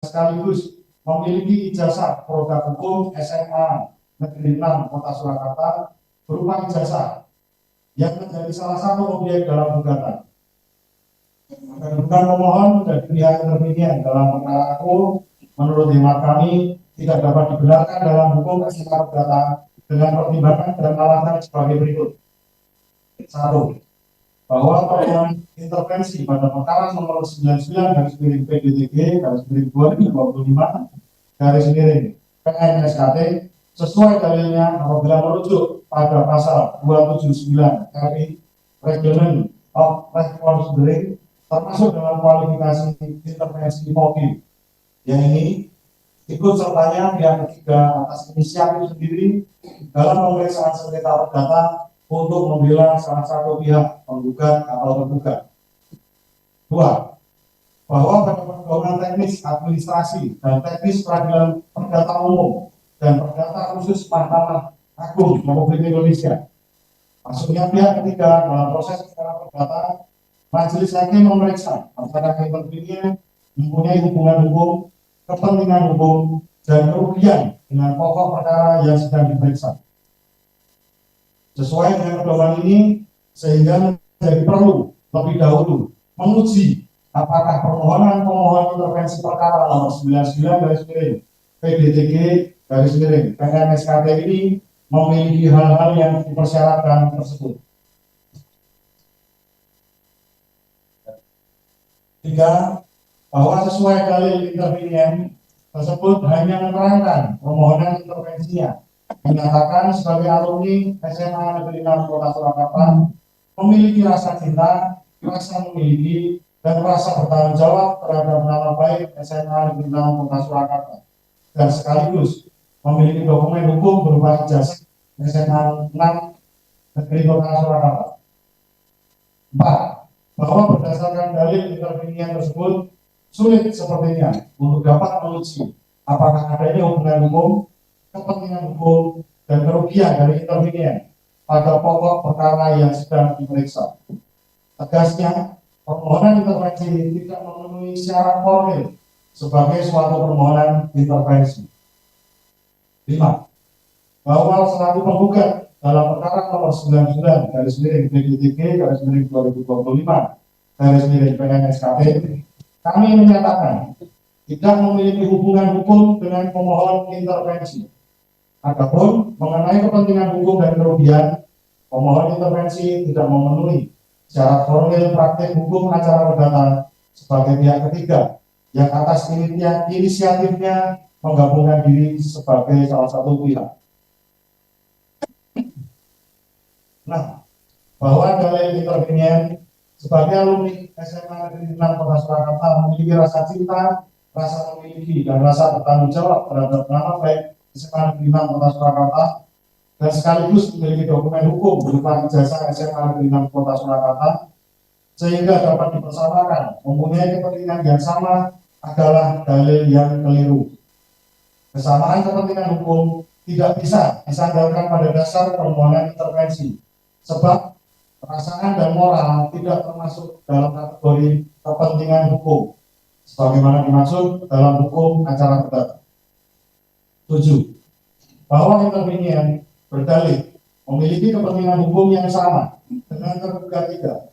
sekaligus memiliki ijazah produk hukum SMA Negeri 6 Kota Surakarta berupa ijazah yang menjadi salah satu objek dalam gugatan. Kedudukan pemohon dari pihak intervenian dalam perkara aku menurut hemat kami tidak dapat dibenarkan dalam hukum SMA perdata dengan pertimbangan dan alasan sebagai berikut. 1. Bahwa permohonan intervensi pada perkara nomor 99/PDTG/2025 PN-SKT sesuai dalilnya apabila merujuk pada pasal 279 RI Reglement of Responsibility termasuk dalam kualifikasi intervensi motif, yang ini ikut sertanya pihak ketiga atas inisiatif sendiri dalam pemeriksaan sengketa perdata untuk membela salah satu pihak penggugat atau tergugat. 2. Bahwa pada pergaulan teknis administrasi dan teknis peradilan perdata umum dan perdata khusus Mahkamah Agung Republik Indonesia, maksudnya pihak ketiga dalam proses secara perdata, majelis hakim memeriksa apakah intervenian mempunyai hubungan hukum, kepentingan hukum, dan kerugian dengan pokok perkara yang sedang diperiksa. Sesuai dengan pedoman ini, sehingga menjadi perlu lebih dahulu menguji apakah permohonan pemohon intervensi perkara nomor 99/PDTG/PN-SKT ini memiliki hal-hal yang dipersyaratkan tersebut. 3. Bahwa sesuai dalil intervenian tersebut hanya menerangkan permohonan intervensinya menyatakan sebagai alumni SMA Negeri 6 Kota Surakarta memiliki rasa cinta, rasa memiliki, dan rasa bertanggung jawab terhadap nama baik SMA Negeri 6 Kota Surakarta, dan sekaligus memiliki dokumen hukum berupa ijazah SMA 6 Negeri Kota Surakarta. 4. Bahwa berdasarkan dalil intervenian tersebut sulit sepertinya untuk dapat menguji apakah adanya hubungan hukum, kepentingan hukum, dan kerugian dari intervenian pada pokok perkara yang sedang diperiksa. Tegasnya, permohonan intervensi tidak memenuhi syarat formil sebagai suatu permohonan intervensi. 5. Bahwa selaku penggugat dalam perkara nomor 99/PDTG/2025 kami menyatakan tidak memiliki hubungan hukum dengan pemohon intervensi. Adapun mengenai kepentingan hukum dan kerugian, pemohon intervensi tidak memenuhi syarat formil praktik hukum acara perdata sebagai pihak ketiga yang atas inisiatifnya menggabungkan diri sebagai salah satu pihak. Nah, bahwa dalil intervenian sebagai alumni SMA Negeri 6 Kota Surakarta memiliki rasa cinta, rasa memiliki, dan rasa bertanggung jawab terhadap nama baik SMA Negeri 6 Kota Surakarta, dan sekaligus memiliki dokumen hukum berupa ijazah SMA Negeri 6 Kota Surakarta, sehingga dapat dipersamakan mempunyai kepentingan yang sama adalah dalil yang keliru. Kesamaan kepentingan hukum tidak bisa disandarkan pada dasar permohonan intervensi, sebab perasaan dan moral tidak termasuk dalam kategori kepentingan hukum, sebagaimana dimaksud dalam hukum acara perdata. 7. Bahwa intervenian berdalih memiliki kepentingan hukum yang sama dengan tergugat 3,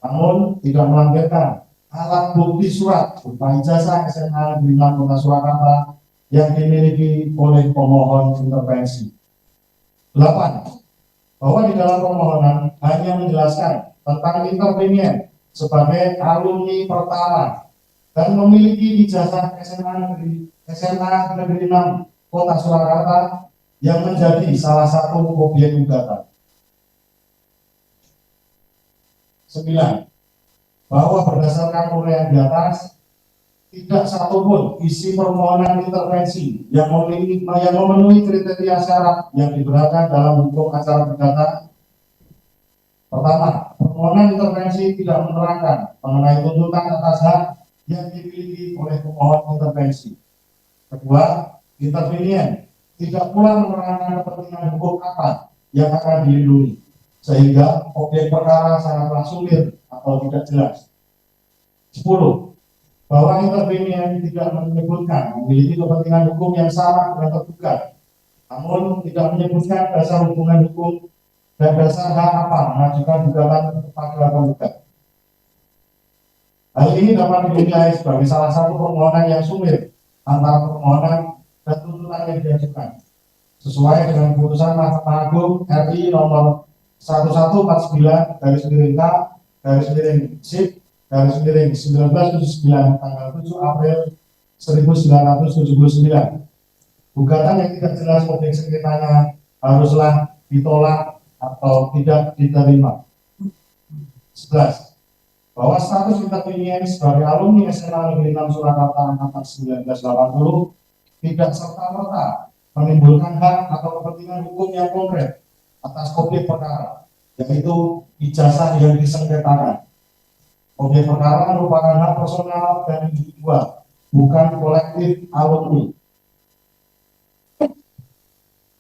namun tidak melampirkan alat bukti surat berupa ijazah SMA Negeri 6 Kota Surakarta yang dimiliki oleh pemohon intervensi. 8. Bahwa di dalam permohonan hanya menjelaskan tentang intervenian sebagai alumni pertama dan memiliki ijazah SMA Negeri 6 Kota Surakarta yang menjadi salah satu objek gugatan. 9. Bahwa berdasarkan uraian di atas, tidak satupun isi permohonan intervensi yang memenuhi kriteria syarat yang diberatkan dalam hukum acara perdata. Pertama, permohonan intervensi tidak menerangkan mengenai tuntutan atas hak yang dimiliki oleh pemohon intervensi. Kedua, intervenian tidak pula menerangkan kepentingan hukum apa yang akan dilindungi, sehingga objek perkara sangatlah sulit atau tidak jelas. 10. bahwa intervenian tidak menyebutkan memiliki kepentingan hukum yang sama dengan tergugat, namun tidak menyebutkan dasar hubungan hukum dan dasar hak apa mengajukan gugatan kepada penggugat. Hal ini dapat dinilai sebagai salah satu permohonan yang sumir antara permohonan dan tuntutan yang diajukan, sesuai dengan putusan Mahkamah Agung RI nomor 1149 garis miring K garis miring SIP garis miring 1979 tanggal 7 April 1979. Gugatan yang tidak jelas objek sengketanya haruslah ditolak atau tidak diterima. 11. Bahwa status intervenien sebagai alumni SMA Negeri 6 Surakarta angkatan 1980 tidak serta-merta menimbulkan hak atau kepentingan hukum yang konkret atas objek perkara, yaitu ijazah yang disengketakan. Objek perkara merupakan hak personal dan individual, bukan kolektif alumni.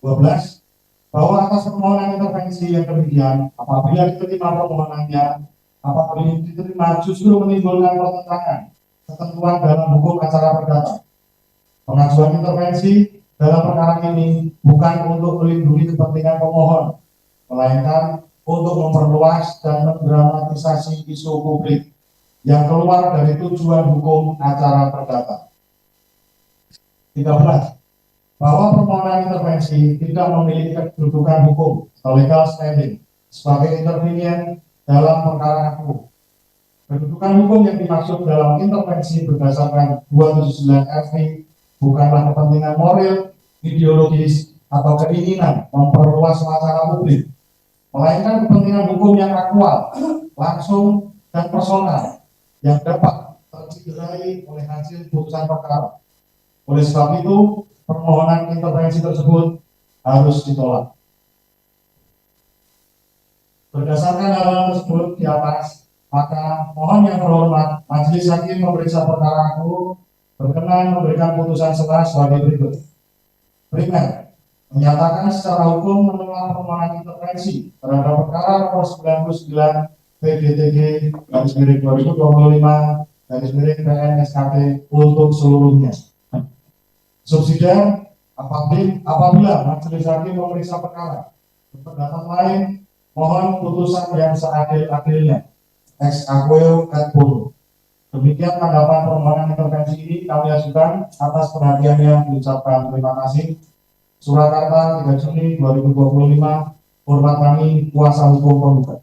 12. Bahwa atas permohonan intervensi yang demikian, apabila diterima permohonannya, apabila diterima justru menimbulkan pertentangan ketentuan dalam hukum acara perdata. Pengajuan intervensi dalam perkara ini bukan untuk melindungi kepentingan pemohon, melainkan untuk memperluas dan mendramatisasi isu publik yang keluar dari tujuan hukum acara perdata. 13. Bahwa permohonan intervensi tidak memiliki kedudukan hukum atau legal standing sebagai intervenien dalam perkara aku. Kedudukan hukum yang dimaksud dalam intervensi berdasarkan 279 RV bukanlah kepentingan moral, ideologis, atau keinginan memperluas wacana publik, melainkan kepentingan hukum yang aktual, langsung, dan personal yang dapat tercederai oleh hasil putusan perkara. Oleh sebab itu, permohonan intervensi tersebut harus ditolak. Berdasarkan hal tersebut di atas, maka mohon yang terhormat Majelis Hakim memeriksa perkara aku berkenan memberikan putusan selah sebagai berikut. Primer, menyatakan secara hukum menolak permohonan intervensi terhadap perkara nomor 99 PDTG garis miring 2025 garis miring PN-SKT untuk seluruhnya. Subsidiar, apabila Majelis Hakim memeriksa perkara berpendapat lain, mohon putusan yang seadil-adilnya ex aequo et bolo. Demikian tanggapan permohonan intervensi ini kami ajukan. Atas perhatiannya diucapkan terima kasih. Surakarta 3 Juni 2025. Hormat kami, kuasa hukum penggugat.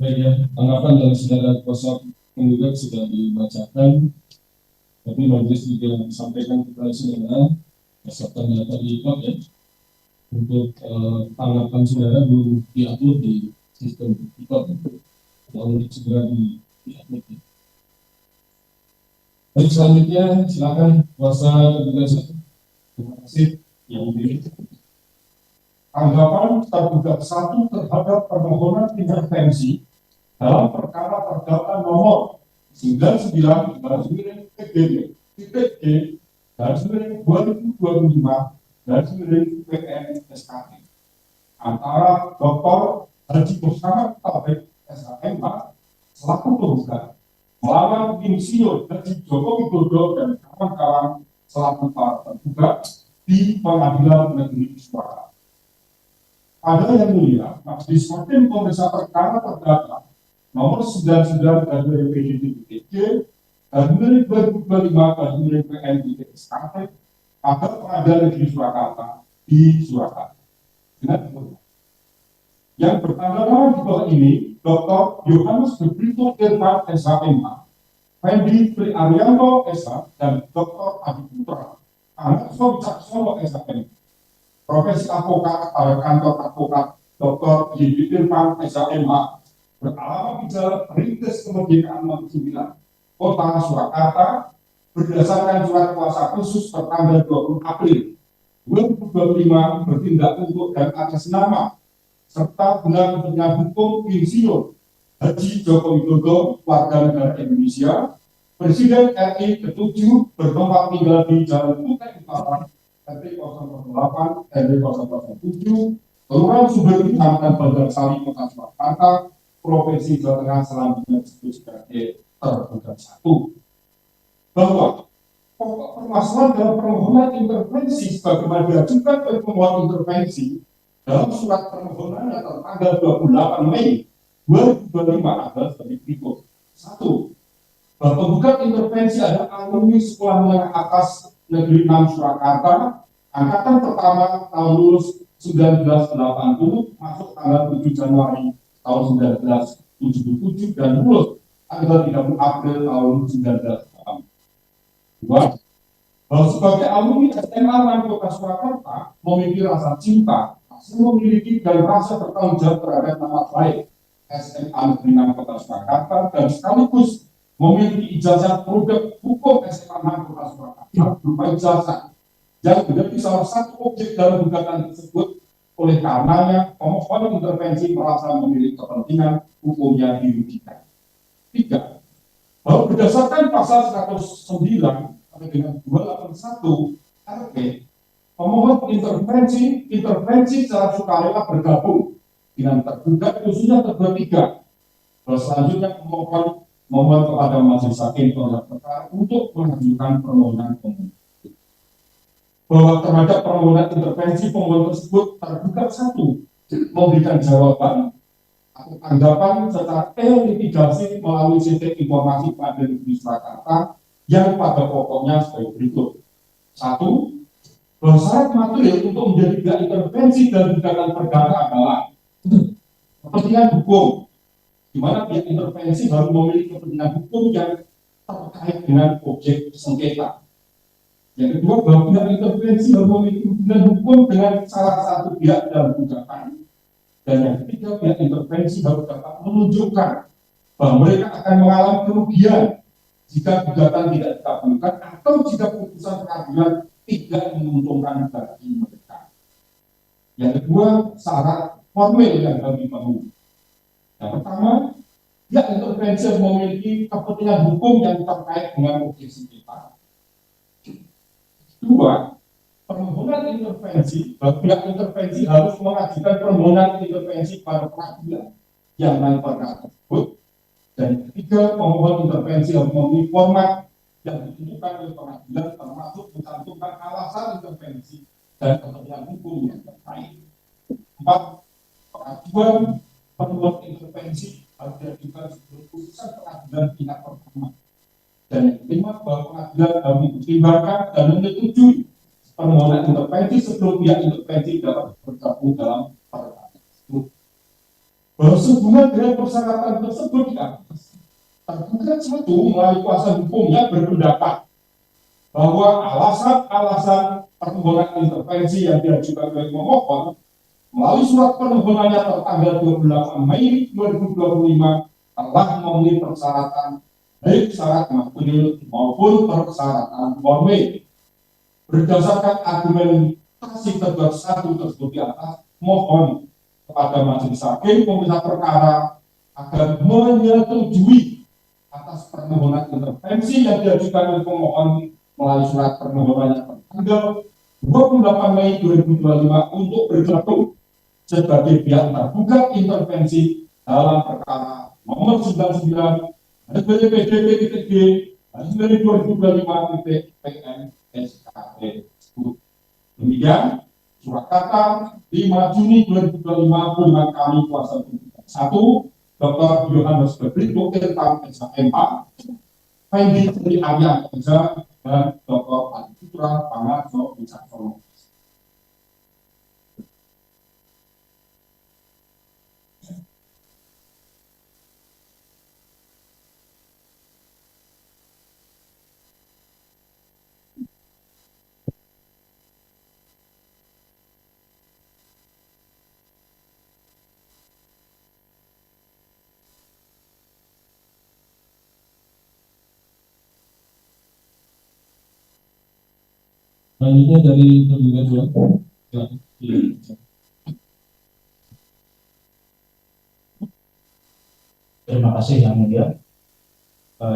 Baik ya, tanggapan dari saudara kuasa penggugat sudah dibacakan, tapi majelis juga sampaikan kepada saudara berdasarkan data di IKOT ya, untuk tanggapan saudara belum diupload di sistem IKOT, lalu segera diupload. Baik, selanjutnya silakan kuasa penggugat. Terima kasih yang mulia. Tanggapan tergugat 1 terhadap permohonan intervensi dalam perkara perdata nomor 99 PDG garis miring 2025 garis miring PN-SKT antara Dr. Haji Muhammad Taufik SHMH selaku penggugat melawan Insinyur Haji Joko Widodo dan kawan-kawan selaku para tergugat di Pengadilan Negeri Surakarta. Pada yang mulia, Majelis Hakim pemeriksa perkara perdata nomor 99 garis miring PDG garis miring 2025 garis miring PN-SKT pada Pengadilan Negeri Surakarta di Surakarta. Yang bertanggal di bawah ini, Dr. Yohanes Brito Irfan SHMH Fendi Tri Arianto SH dan Dr. Adi Putra Anakso Caksono SHM, profesi advokat pada kantor advokat Dr. Yudi Irfan SHMH, beralamat di Jalan Perintis Kemerdekaan 69, Kota Surakarta, berdasarkan surat kuasa khusus tertanggal 20 April 2025 bertindak untuk dan atas nama serta guna kepentingan hukum Insinyur Haji Joko Widodo, warga negara Indonesia, Presiden RI ke-7, bertempat tinggal di Jalan Kutai Utara, RT 008, RW 007, Kelurahan Sumber, Kecamatan Bandar Sari, Kota Surakarta, Provinsi Jawa Tengah, selanjutnya disebut sebagai tergugat 1. Bahwa pokok permasalahan dalam permohonan intervensi sebagaimana diajukan oleh pemohon intervensi dalam surat permohonannya tertanggal 28 Mei 2025 adalah sebagai berikut. 1. Bahwa penggugat intervensi adalah alumni Sekolah Menengah Atas Negeri 6 Surakarta, angkatan pertama tahun lulus 1980, masuk tanggal 7 Januari tahun 1977 dan lulus tanggal 30 April tahun 1980. 2. Bahwa sebagai alumni SMA dan Kota Surakarta memiliki rasa cinta, masih memiliki dan rasa bertanggung jawab terhadap nama baik SMA Negeri 6 Kota Surakarta dan sekaligus memiliki ijazah produk hukum SMA 6 Kota Surakarta berupa ijazah yang menjadi salah satu objek dalam gugatan tersebut. Oleh karenanya pemohon intervensi merasa memiliki kepentingan hukumnya dirugikan. 3. Bahwa berdasarkan pasal 109 sampai dengan 281 RP, pemohon intervensi secara sukarela bergabung dengan tergugat khususnya tergugat 3. Selanjutnya pemohon memohon kepada majelis hakim terhadap perkara untuk mengajukan permohonan pemohon. Bahwa terhadap permohonan intervensi pemohon tersebut tergugat 1 memberikan jawaban atau tanggapan secara litigasi melalui sistem informasi Pengadilan Negeri Surakarta yang pada pokoknya sebagai berikut. 1. Bahwa syarat material untuk menjadi pihak intervensi dalam gugatan perdata adalah kepentingan hukum, di mana pihak intervensi baru memiliki kepentingan hukum yang terkait dengan objek sengketa. Yang kedua, bahwa pihak intervensi baru memiliki kepentingan hukum dengan salah satu pihak dalam gugatan. Dan yang ketiga, pihak intervensi baru dapat menunjukkan bahwa mereka akan mengalami kerugian jika gugatan tidak dikabulkan atau jika putusan pengadilan tidak menguntungkan bagi mereka. Yang kedua, syarat formil yang harus dipenuhi. Yang pertama, pihak intervensi memiliki kepentingan hukum yang terkait dengan objek sengketa. Kedua, permohonan intervensi, pihak intervensi harus mengajukan permohonan intervensi pada pengadilan yang lain perkara tersebut. Dan ketiga, pemohon intervensi harus memiliki format yang ditentukan oleh pengadilan, termasuk mencantumkan alasan intervensi dan kepentingan hukum yang terkait. 4. Pengajuan permohonan intervensi harus diajukan sebelum putusan pengadilan tingkat pertama. Dan yang kelima, bahwa pengadilan harus mempertimbangkan dan menyetujui permohonan intervensi sebelum pihak intervensi dapat bergabung dalam perkara tersebut. Bahwa sehubungan dengan persyaratan tersebut di atas, tergugat 1 melalui kuasa hukumnya berpendapat bahwa alasan-alasan permohonan intervensi yang diajukan oleh pemohon melalui surat permohonannya tertanggal 28 Mei 2025 telah memenuhi persyaratan baik syarat material maupun persyaratan formil. Berdasarkan argumentasi tergugat 1 tersebut di atas, mohon kepada majelis hakim pemeriksa perkara agar menyetujui atas permohonan intervensi yang diajukan oleh pemohon melalui surat permohonannya tertanggal 28 Mei 2025 untuk bergabung sebagai pihak tergugat intervensi dalam perkara nomor 99 PDP-G 2025 PN-SKP. Demikian Surakarta 5 Juni 2025 dengan kami kuasa hukum 1 Dr. Yohanes Berbrito Irfan SHMH, Fendi Tri Arianto dan Dr. Adi Putra Pangarso Wicaksono. Selanjutnya dari tergugat dua. Silakan. Iya. Terima kasih Yang Mulia.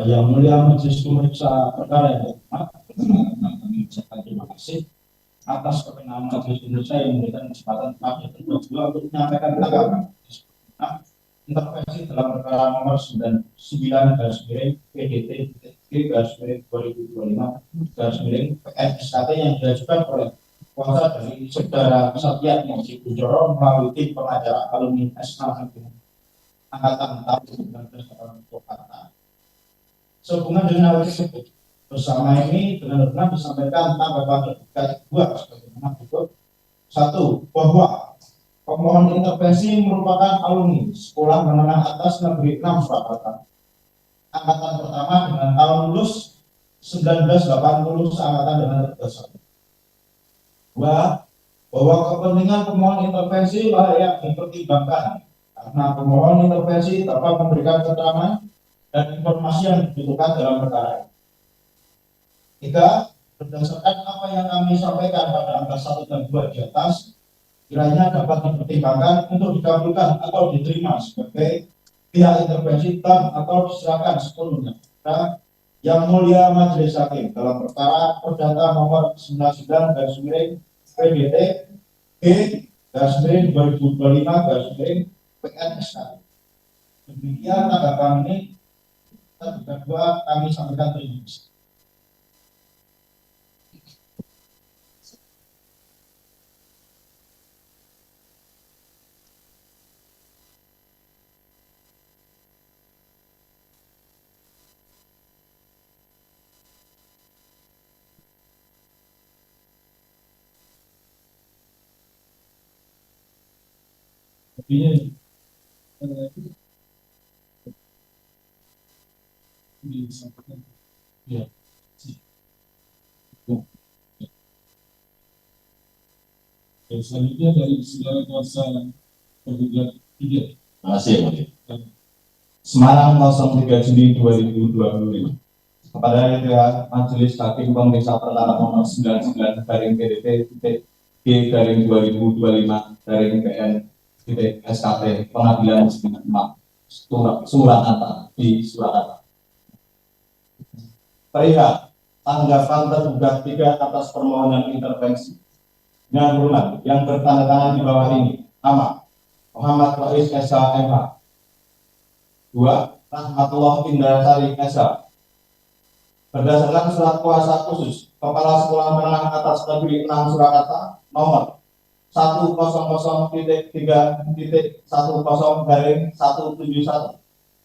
Yang Mulia Majelis Pemeriksa Perkara yang hormat, kami ucapkan terima kasih atas perkenan Majelis Pemeriksa yang memberikan kesempatan kami berdua untuk menyampaikan tanggapan intervensi dalam perkara nomor 99 PDT garis 2025 garis PNSKT yang diajukan oleh kuasa dari saudara Satya Ningsi Kunchoro melalui tim pengacara alumni S6 Angkatan tahun 1980 Jakarta. Sehubungan dengan hal tersebut, bersama ini dengan benar disampaikan tanggapan terkait dua sebagaimana berikut. Satu, bahwa pemohon intervensi merupakan alumni Sekolah Menengah Atas Negeri 6 Surakarta, angkatan pertama dengan tahun lulus 1980 seangkatan dengan berdasar. Dua, bahwa kepentingan pemohon intervensi layak dipertimbangkan karena pemohon intervensi dapat memberikan keterangan dan informasi yang dibutuhkan dalam perkara. Tiga, berdasarkan apa yang kami sampaikan pada angka 1 dan 2 di atas, kiranya dapat dipertimbangkan untuk dikabulkan atau diterima sebagai pihak intervensi dan atau diserahkan sepenuhnya kepada Yang Mulia Majelis Hakim dalam perkara perdata nomor 99 garis miring PDT garis miring 2025 garis miring PNSK. Demikian tanggapan ini kedua kami sampaikan terima kasih. Artinya disampaikan. Ya. Selanjutnya dari saudara kuasa tergugat 3. Terima kasih, Yang Mulia. Semarang 03 Juni 2025. Kepada pihak Majelis Hakim Pemeriksa Perkara nomor 99 garing PDT G garing 2025 garing PN SKT Pengadilan Negeri 6 Surakarta di Surakarta. Perihal tanggapan tergugat 3 atas permohonan intervensi dengan hormat yang bertanda tangan di bawah ini. Nama Muhammad Rais SH MH. 2. Rahmatullah Indrasari SH. Berdasarkan surat kuasa khusus Kepala Sekolah Menengah Atas Negeri 6 Surakarta nomor 100.3.10 garing 171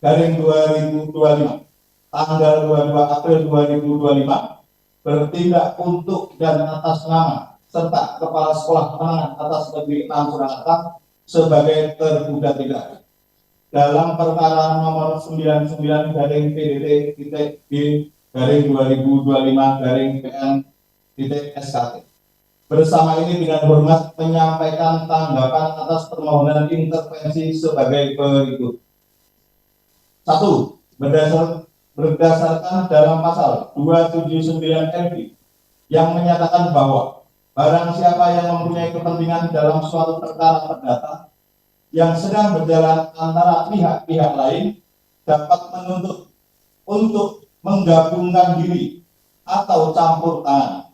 garing 2025 tanggal 22 April 2025 bertindak untuk dan atas nama serta Kepala Sekolah Menengah Atas Negeri 6 Surakarta sebagai tergugat 3 dalam perkara nomor 99 garing PDT-G garing 2025 garing PN SKT. Bersama ini dengan hormat menyampaikan tanggapan atas permohonan intervensi sebagai berikut. 1. Berdasarkan dalam pasal 279 RB yang menyatakan bahwa barang siapa yang mempunyai kepentingan dalam suatu perkara perdata yang sedang berjalan antara pihak-pihak lain dapat menuntut untuk menggabungkan diri atau campur tangan.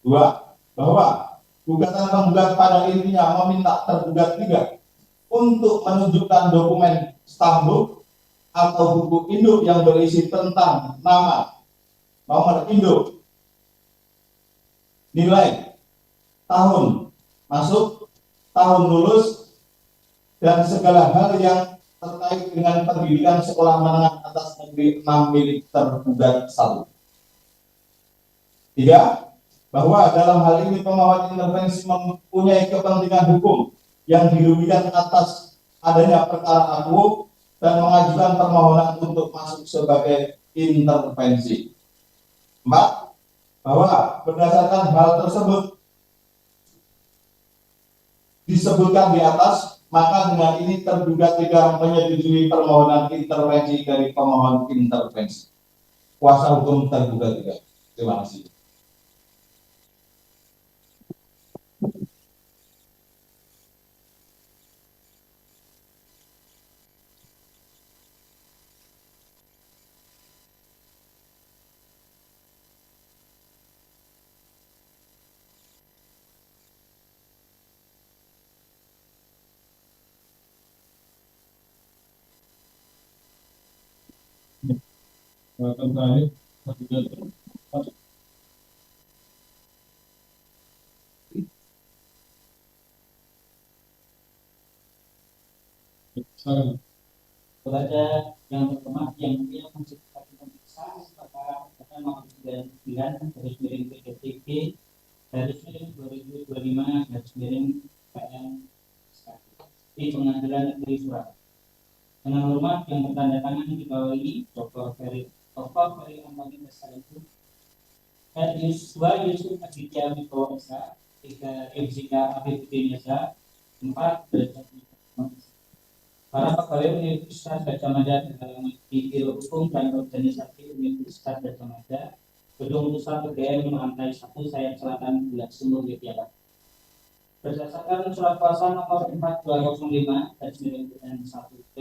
2. Bahwa gugatan penggugat pada intinya meminta tergugat 3 untuk menunjukkan dokumen stambuk atau buku induk yang berisi tentang nama, nomor induk, nilai, tahun masuk, tahun lulus, dan segala hal yang terkait dengan pendidikan sekolah menengah atas negeri 6 milik tergugat 1. 3. Bahwa dalam hal ini pemohon intervensi mempunyai kepentingan hukum yang dirugikan atas adanya perkara akuo dan mengajukan permohonan untuk masuk sebagai intervensi. 4. Bahwa berdasarkan hal tersebut disebutkan di atas, maka dengan ini tergugat 3 menyetujui permohonan intervensi dari pemohon intervensi. Kuasa hukum tergugat 3. Terima kasih. Terkait kegiatan sekarang kepada yang terhormat yang mulia Konstitusi Pemeriksaan pada nomor 99 garis miring PDTG garis miring 2025 garis miring PN di Pengadilan Negeri Surabaya. Dengan hormat yang bertanda tangan di bawah ini Dr. Ferry Antoni Tesaliku, Yusuf Aditya Wibowo Esa, 3 Evzika Abidin Yasa, 4 derajat para pegawai Universitas Gadjah Mada dalam Biro Hukum dan Organisasi Universitas Gadjah Mada, Gedung Pusat PGM lantai 1 Sayap Selatan, Bulak Sumur, Yogyakarta. Berdasarkan surat kuasa nomor 4205 garis miring PN 1P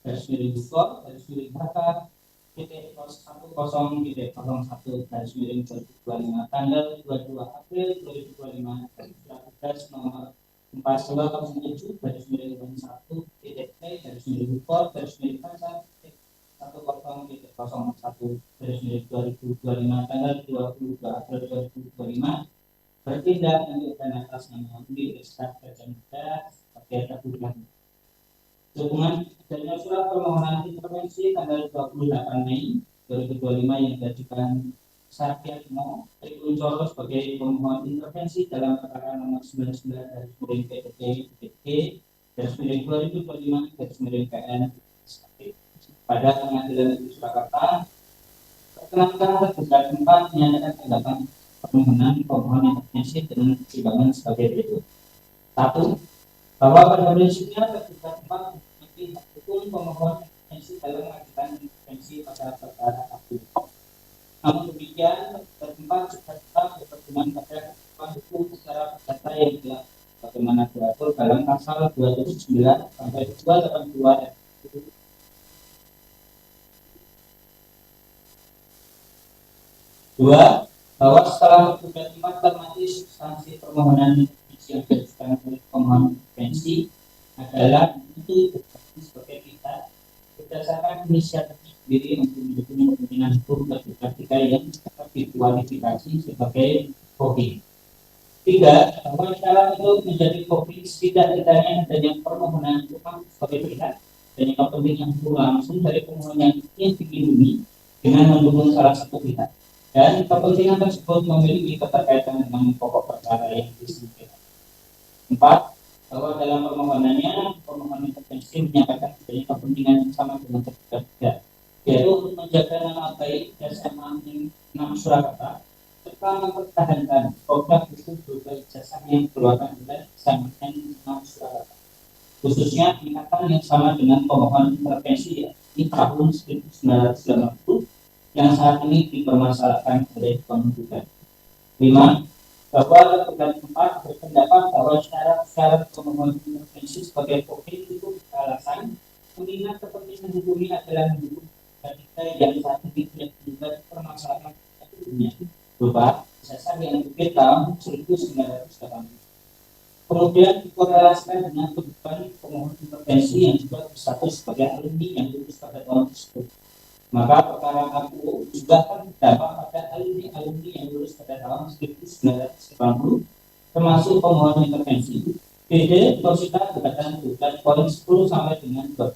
garis miring Bukor garis miring Bakar titik 10 titik 01 garis miring 2025 tanggal 22 April 2025 dari surat tugas nomor 4207 garis miring 1 titik P garis miring Bukor garis miring Bakar titik 10 titik 01 garis miring 2025 tanggal 22 April 2025 bertindak menunjukkan atas nama Universitas Gadjah Mada sebagai terduga. Sehubungan adanya surat permohonan intervensi tanggal 28 Mei 2025 yang diajukan Satyatmo Trikuncoro sebagai pemohon intervensi dalam perkara nomor 99 dari miring PDT garis miring 2025 garis miring PN pada Pengadilan Negeri Surakarta. Perkenankan tergugat 4 menyatakan tanggapan permohonan intervensi dengan pertimbangan sebagai berikut. 1. Bahwa pada prinsipnya tergugat 4 memiliki hak hukum pemohon intervensi dalam mengajukan intervensi pada perkara akuo. Namun demikian, tergugat 4 juga tetap berpedoman pada ketentuan hukum secara perdata yang telah bagaimana diatur dalam pasal 279 sampai 282 2. Bahwa setelah tergugat 4 termati substansi permohonan intervensi yang diajukan oleh pemohon intervensi adalah itu sebagai kita berdasarkan inisiatif sendiri untuk mendukung kepentingan hukum ketika yang dapat dikualifikasi sebagai COVID. 3. Bahwa syarat itu menjadi COVID setidak-tidaknya adanya permohonan hukum sebagai pihak dan kepentingan hukum langsung dari pemohon yang ingin dilindungi dengan mendukung salah satu pihak. Dan kepentingan tersebut memiliki keterkaitan dengan pokok perkara yang disebutkan. 4. Bahwa dalam permohonannya, pemohon intervensi menyatakan adanya kepentingan yang sama dengan tergugat, yaitu untuk menjaga nama baik SMA 6 Surakarta serta mempertahankan produk hukum berbagai jasa yang dikeluarkan oleh SMA 6 Surakarta, khususnya tingkatan yang sama dengan pemohon intervensi di tahun 1980 yang saat ini dipermasalahkan oleh penggugat. 5. Bahwa tergugat 4 berpendapat bahwa syarat pemohon intervensi sebagai COVID itu beralasan mengingat kepentingan hukumnya adalah mendukung ketika yang saat ini tidak dipermasalahkan sebelumnya berupa jasa yang terbit tahun 1980. Kemudian dikorelasikan dengan kebutuhan pemohon intervensi yang juga berstatus sebagai alumni yang lulus pada tahun tersebut. Maka perkara akuo juga akan berdampak pada alumni yang lulus pada tahun 1980 termasuk pemohon intervensi. BD Konsita gugatan poin 10 sampai dengan 12.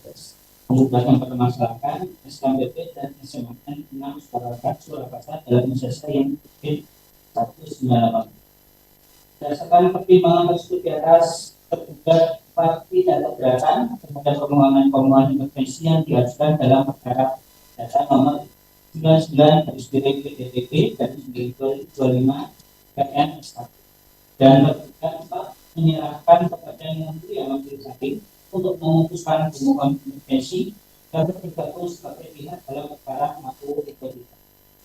Penggugat mempermasalahkan SKMPP dan SMN 6 Surakarta dalam jasa yang terbit 198. Berdasarkan pertimbangan tersebut di atas, tergugat tidak keberatan terhadap permohonan intervensi yang diajukan dalam perkara data nomor 99 garis miring PDTP garis miring 2025 PN 1 dan tergugat 4 menyerahkan kepada yang mulia majelis hakim untuk memutuskan pemohon intervensi dan bergabung sebagai pihak dalam perkara akuo ekuitas.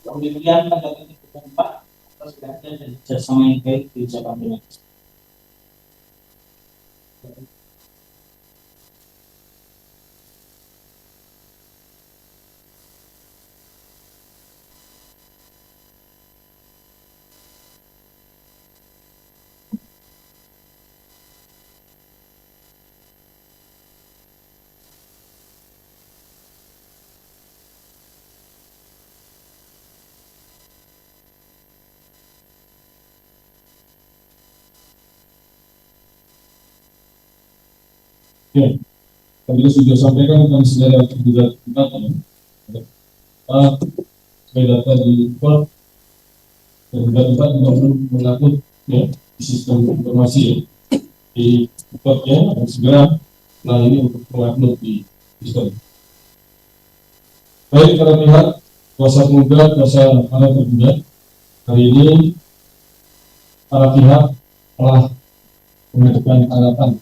Kemudian tanggapan tergugat 4 atas perhatian dan kerjasama yang baik diucapkan terima kasih. Tadi sudah sampaikan kepada saudara tergugat kita, sebagai data di report, tergugat kita juga mengatur ya di sistem informasi ya, di reportnya dan segera ini untuk mengupload di sistem. Baik para pihak, kuasa penggugat, kuasa para tergugat, hari ini para pihak telah mengajukan tanggapan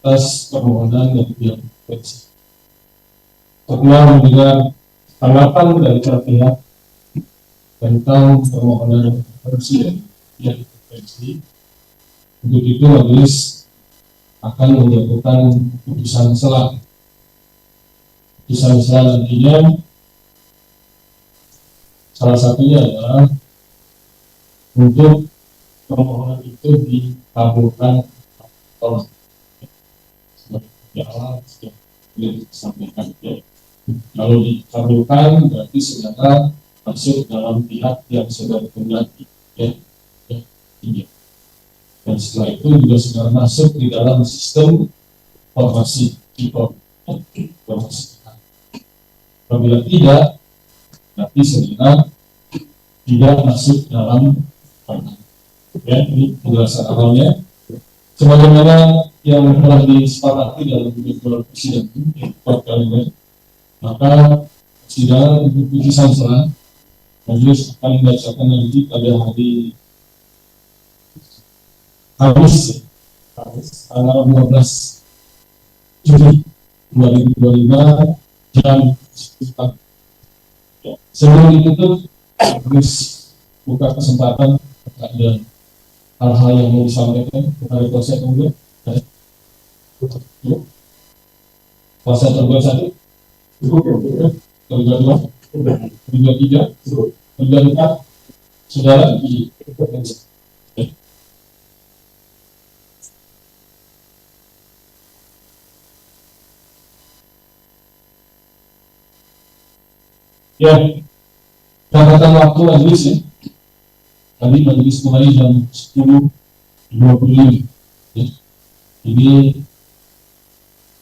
atas permohonan dari pihak polisi. Setelah mendengar tanggapan dari para pihak tentang permohonan presiden yang polisi, untuk itu majelis akan menjatuhkan putusan selah. Putusan selah nantinya salah satunya adalah untuk permohonan itu dikabulkan atau awal sudah disampaikan ya. Kalau dikabulkan berarti saudara masuk dalam pihak yang saudara kendaki ya. Dan setelah itu juga saudara masuk di dalam sistem informasi informasi. Apabila tidak, berarti saudara tidak masuk dalam ya. Ini penjelasan awalnya sebagaimana yang telah disepakati dalam jadwal persidangan kali ini, maka persidangan untuk putusan selah majelis akan dibacakan nanti pada hari Kamis tanggal 12 Juli 2025 jam 10. Sebelum ditutup, majelis buka kesempatan ada hal-hal yang mau disampaikan kepada kuasa penggugat. Kuasa tergugat 1, tergugat 2, tergugat 3, tergugat 4, saudara di ya, catatan waktu majelis ya. Tadi majelis mulai jam 10.25 ya. Ini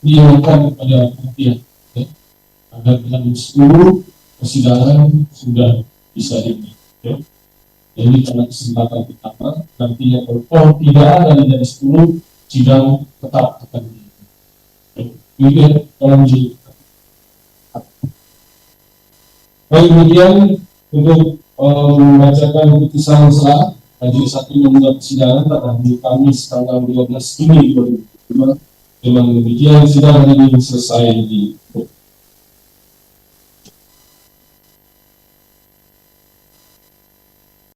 diingatkan kepada pihak ya, agar jam 10 persidangan sudah bisa dimulai ya. Jadi karena kesempatan pertama nantinya kalau tidak ada dari 10 sidang tetap akan dimulai. Baik, kemudian untuk membacakan putusan selah majelis 1 membuka persidangan pada hari Kamis tanggal 12 Juni 2025. Dengan demikian sidang ini selesai di